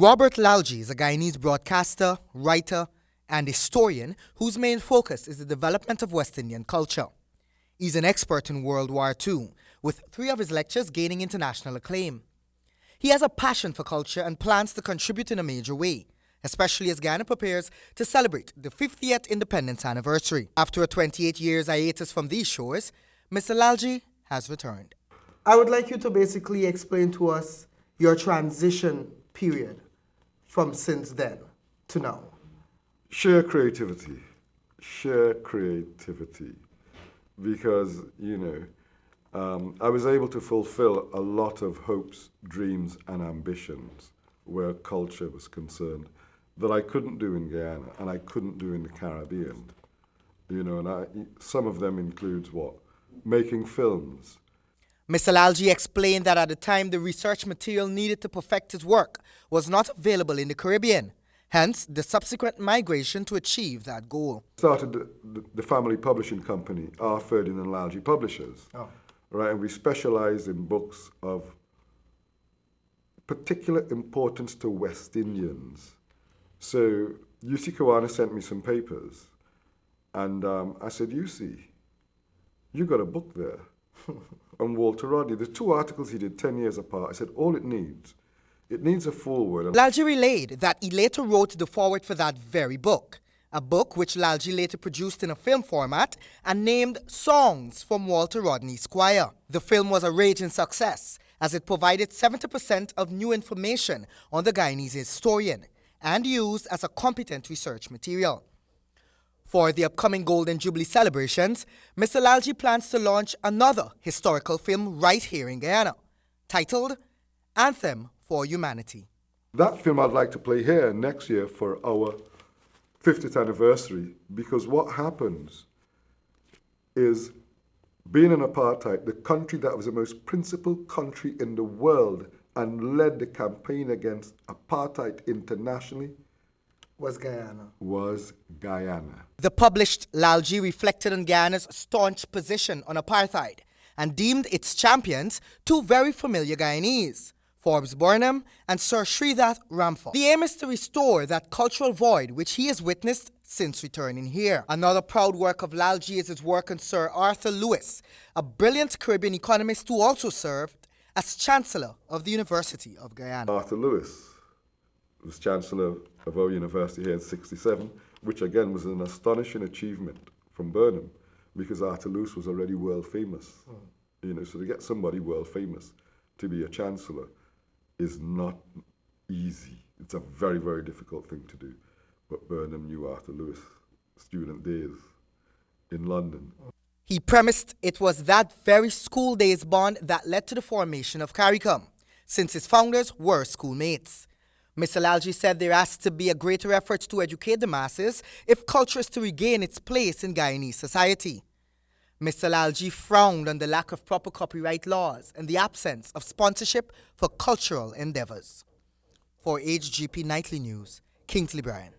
Robert Lalljie is a Guyanese broadcaster, writer, and historian whose main focus is the development of West Indian culture. He's an expert in World War II, with 3 of his lectures gaining international acclaim. He has a passion for culture and plans to contribute in a major way, especially as Guyana prepares to celebrate the 50th independence anniversary. After a 28 years hiatus from these shores, Mr. Lalljie has returned. I would like you to basically explain to us your transition period from since then to now. Sheer creativity. Because, I was able to fulfill a lot of hopes, dreams, and ambitions where culture was concerned that I couldn't do in Guyana and I couldn't do in the Caribbean. Some of them includes what? Making films. Mr. Lalljie explained that at the time the research material needed to perfect his work was not available in the Caribbean, hence the subsequent migration to achieve that goal. Started the family publishing company, R. Ferdinand Lalljie Publishers, right? And we specialized in books of particular importance to West Indians. So UC Kiwana sent me some papers, and I said, UC, you got a book there. And Walter Rodney, the 2 articles he did 10 years apart, I said, all it needs a foreword. Lalljie relayed that he later wrote the foreword for that very book, a book which Lalljie later produced in a film format and named Songs from Walter Rodney's Choir. The film was a raging success, as it provided 70% of new information on the Guyanese historian and used as a competent research material. For the upcoming Golden Jubilee celebrations, Mr. Lalljie plans to launch another historical film right here in Guyana, titled Anthem for Humanity. That film I'd like to play here next year for our 50th anniversary, because what happens is, being in apartheid, the country that was the most principled country in the world and led the campaign against apartheid internationally Was Guyana. The published Lalljie reflected on Guyana's staunch position on apartheid and deemed its champions 2 very familiar Guyanese, Forbes Burnham and Sir Sridhar Ramphal. The aim is to restore that cultural void which he has witnessed since returning here. Another proud work of Lalljie is his work on Sir Arthur Lewis, a brilliant Caribbean economist who also served as Chancellor of the University of Guyana. Arthur Lewis was Chancellor of our university here in '67, which again was an astonishing achievement from Burnham, because Arthur Lewis was already world famous. So to get somebody world famous to be a chancellor is not easy. It's a very, very difficult thing to do. But Burnham knew Arthur Lewis, student days in London. He premised it was that very school days bond that led to the formation of CARICOM, since its founders were schoolmates. Mr. Lalljie said there has to be a greater effort to educate the masses if culture is to regain its place in Guyanese society. Mr. Lalljie frowned on the lack of proper copyright laws and the absence of sponsorship for cultural endeavors. For HGP Nightly News, Kingsley Bryan.